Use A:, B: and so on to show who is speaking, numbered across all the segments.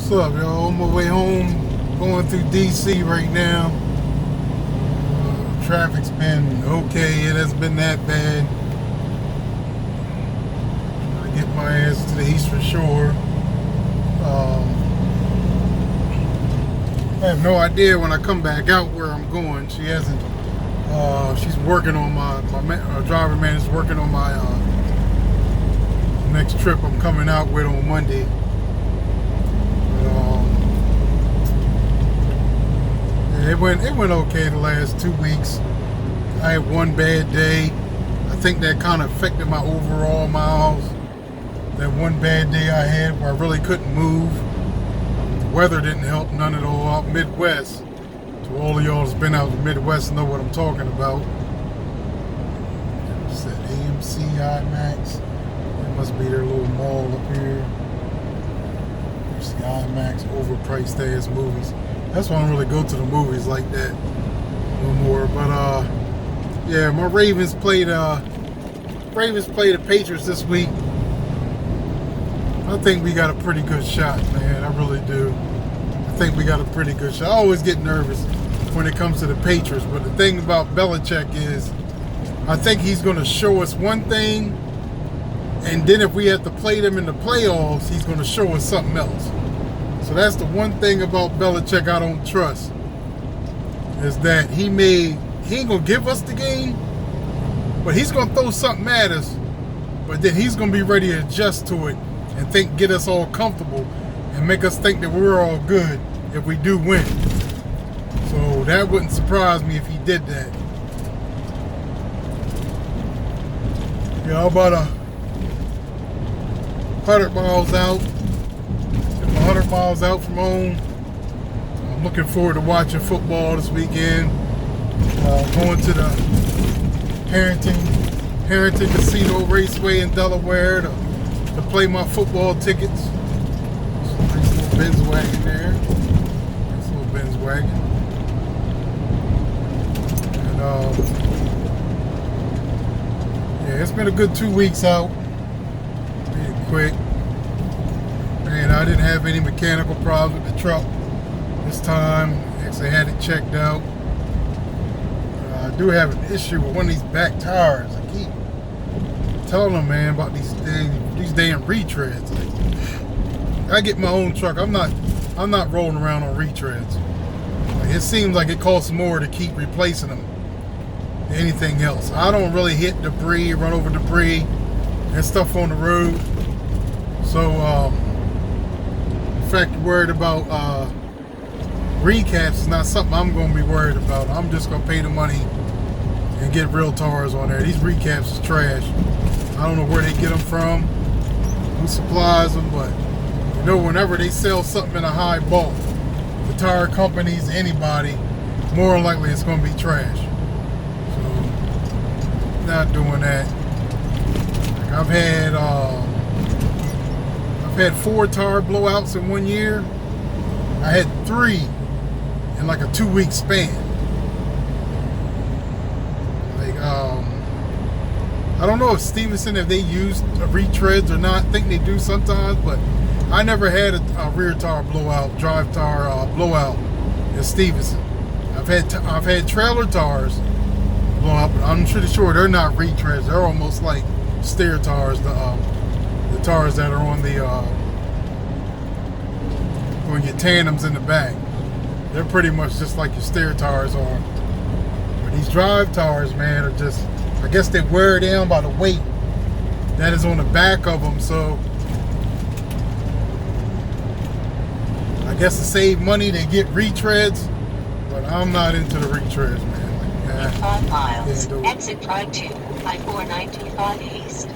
A: What's up, y'all? On my way home, going through DC right now. Traffic's been okay. It hasn't been that bad. Trying to get my ass to the Eastern Shore. I have no idea when I come back out where I'm going. She hasn't. She's working on my driver man is working on my next trip I'm coming out with on Monday. It went okay the last 2 weeks. I had one bad day. I think that kind of affected my overall miles. That one bad day I had where I really couldn't move. The weather didn't help none at all out Midwest. To all of y'all that's been out in the Midwest know what I'm talking about. What's that, AMC IMAX? It must be their little mall up here. There's the IMAX, overpriced ass movies. That's why I don't really go to the movies like that no more. But yeah, my Ravens played the Patriots this week. I think we got a pretty good shot, man. I really do. I think we got a pretty good shot. I always get nervous when it comes to the Patriots, but the thing about Belichick is I think he's going to show us one thing, and then if we have to play them in the playoffs, he's going to show us something else. So that's the one thing about Belichick I don't trust, is that he ain't going to give us the game, but he's going to throw something at us, but then he's going to be ready to adjust to it and get us all comfortable and make us think that we're all good if we do win. So that wouldn't surprise me if he did that. Yeah, I'm about 100 miles out. 100 miles out from home. I'm looking forward to watching football this weekend. Going to the Harrington Casino Raceway in Delaware to play my football tickets. Nice little Benz wagon there. Nice little Benz wagon. And yeah, it's been a good 2 weeks out. Pretty quick. And I didn't have any mechanical problems with the truck this time. Actually, I had it checked out. I do have an issue with one of these back tires. I keep telling them, man, about these damn retreads. Like, I get my own truck. I'm not rolling around on retreads. Like, it seems like it costs more to keep replacing them than anything else. I don't really hit debris, run over debris and stuff on the road. So, in fact, worried about recaps is not something I'm going to be worried about. I'm just going to pay the money and get real tires on there. These recaps is trash. I don't know where they get them from, who supplies them, but you know, whenever they sell something in a high bulk, the tire companies, anybody, more than likely it's going to be trash. So, not doing that. Like I've had 4 tire blowouts in 1 year. I had 3 in like a 2-week span. Like, I don't know if Stevenson, if they use retreads or not. I think they do sometimes, but I never had a rear tire blowout, drive tire blowout in Stevenson. I've had trailer tires blow out, but I'm pretty sure they're not retreads. They're almost like steer tires. The tires that are on your tandems in the back, they're pretty much just like your steer tires are. But these drive tires, man, are just, I guess they wear down by the weight that is on the back of them. So I guess to save money they get retreads, but I'm not into the retreads, man. Like,
B: 5 miles, exit drive 2, I-495 East.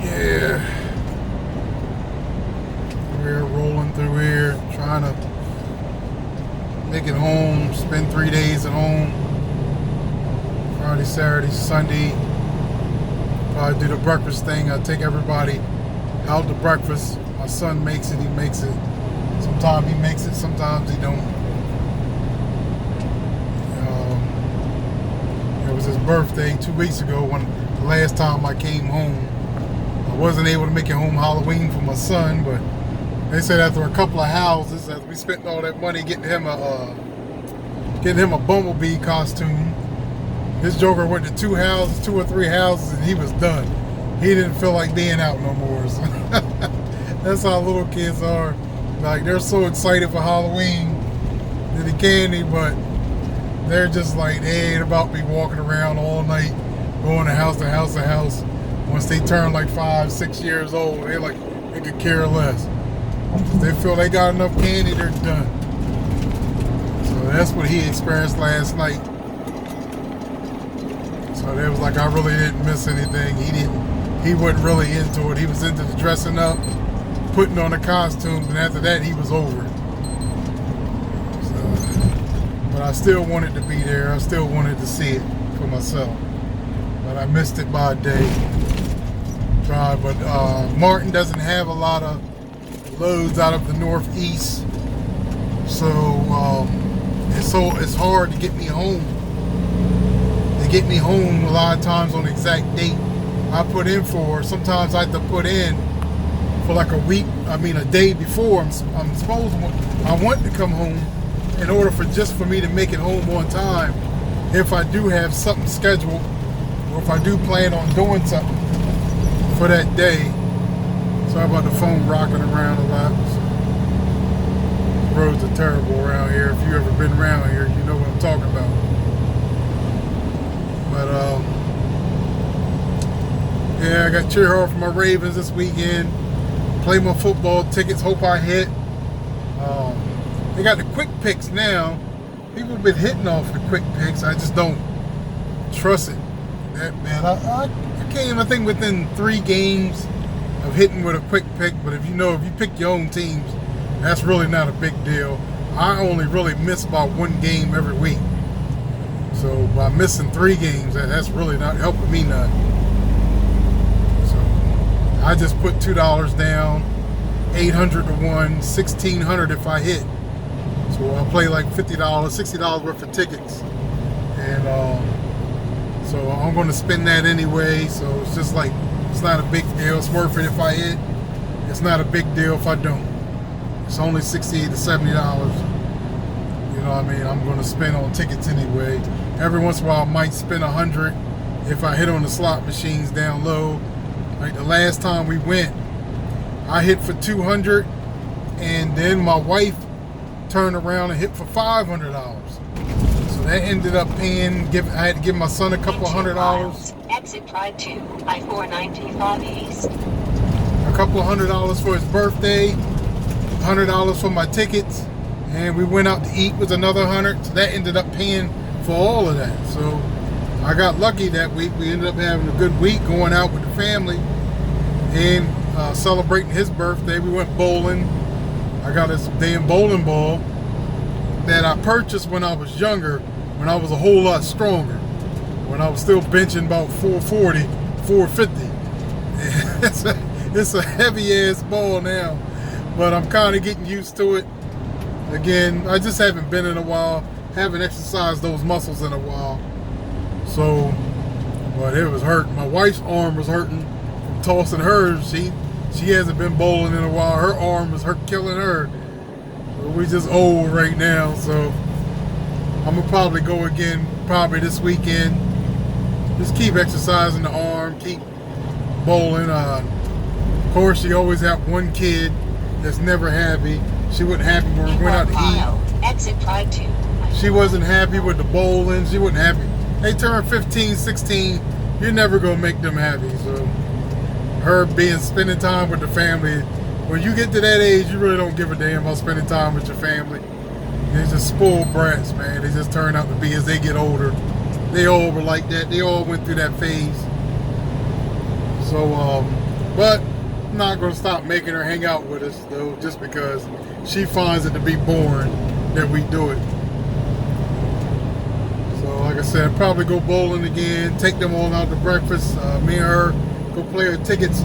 A: Yeah, we're rolling through here, trying to make it home, spend 3 days at home, Friday, Saturday, Sunday. Probably do the breakfast thing. I take everybody out to breakfast. My son makes it, he makes it. Sometimes he makes it, sometimes he don't. It was his birthday 2 weeks ago, when the last time I came home. wasn't able to make it home Halloween for my son, but they said after a couple of houses, as we spent all that money getting him a bumblebee costume, this joker went to 2 or 3 houses, and he was done. He didn't feel like being out no more. So that's how little kids are. Like, they're so excited for Halloween and the candy, but they're just like, they ain't about to be walking around all night, going to house to house to house. Once they turn like 5, 6 years old, they could care less. If they feel they got enough candy, they're done. So that's what he experienced last night. So it was like, I really didn't miss anything. He wasn't really into it. He was into the dressing up, putting on the costumes, and after that, he was over it. So, but I still wanted to be there. I still wanted to see it for myself. But I missed it by a day. But Martin doesn't have a lot of loads out of the Northeast, so it's hard to get me home. They get me home a lot of times on the exact date I put in for. Sometimes I have to put in for like a week. I mean, a day before I'm supposed to. I want to come home in order for me to make it home on time. If I do have something scheduled, or if I do plan on doing something for that day. Sorry about the phone rocking around a lot. The roads are terrible around here. If you've ever been around here, you know what I'm talking about. But yeah, I got cheer hard for my Ravens this weekend. Play my football tickets. Hope I hit. They got the quick picks now. People have been hitting off the quick picks. I just don't trust it. Man, I came, I think, within 3 games of hitting with a quick pick. But if you pick your own teams, that's really not a big deal. I only really miss about 1 game every week. So by missing 3 games, that's really not helping me none. So I just put $2 down, 800 to 1, 1,600 if I hit. So I'll play like $50, $60 worth of tickets, and so I'm going to spend that anyway. So it's just like, it's not a big deal. It's worth it if I hit. It's not a big deal if I don't. It's only $60 to $70. You know what I mean? I'm going to spend on tickets anyway. Every once in a while, I might spend $100 if I hit on the slot machines down low. Like the last time we went, I hit for $200, and then my wife turned around and hit for $500. So that ended up paying. I had to give my son a couple $100.
B: Exit Pride 2, I-495 East.
A: A couple $100 for his birthday, $100 for my tickets, and we went out to eat with another $100. So that ended up paying for all of that. So I got lucky that week. We ended up having a good week, going out with the family and celebrating his birthday. We went bowling. I got this damn bowling ball that I purchased when I was younger, when I was a whole lot stronger, when I was still benching about 440, 450. It's a heavy ass ball now, but I'm kind of getting used to it. Again, I just haven't been in a while, haven't exercised those muscles in a while. So, but it was hurting. My wife's arm was hurting from tossing hers. She hasn't been bowling in a while. Her arm was killing her. We just old right now, so I'm gonna probably go again probably this weekend. Just keep exercising the arm, keep bowling. Of course, she always had one kid that's never happy. She wasn't happy when we went out to eat.
B: Exit Pride 2.
A: She wasn't happy with the bowling. She wasn't happy. They turn 15, 16. You're never gonna make them happy. So her spending time with the family. When you get to that age, you really don't give a damn about spending time with your family. They're just spoiled brats, man. They just turn out to be, as they get older. They all were like that. They all went through that phase. So, but I'm not going to stop making her hang out with us, though, just because she finds it to be boring that we do it. So, like I said, I'll probably go bowling again, take them all out to breakfast. Me and her go play her tickets.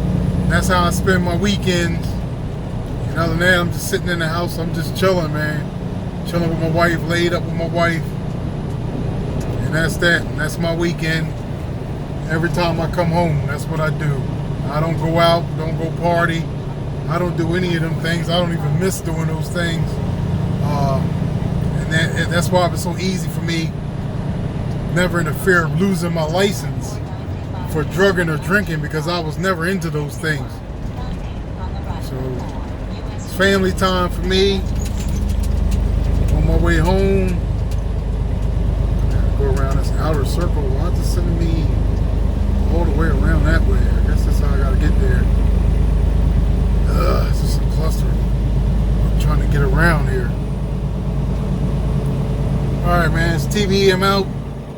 A: That's how I spend my weekends. And other than that, I'm just sitting in the house. I'm just chilling, man. Chilling with my wife, laid up with my wife. And that's that. And that's my weekend. Every time I come home, that's what I do. I don't go out, don't go party. I don't do any of them things. I don't even miss doing those things. And that's why it was so easy for me never in the fear of losing my license for drugging or drinking, because I was never into those things. So it's family time for me. On my way home, I gotta go around this outer circle. Why is it sending me all the way around that way? I guess that's how I gotta get there. It's just a cluster. I'm trying to get around here. Alright, man, it's TBE. I'm out.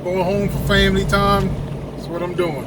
A: Going home for family time. That's what I'm doing.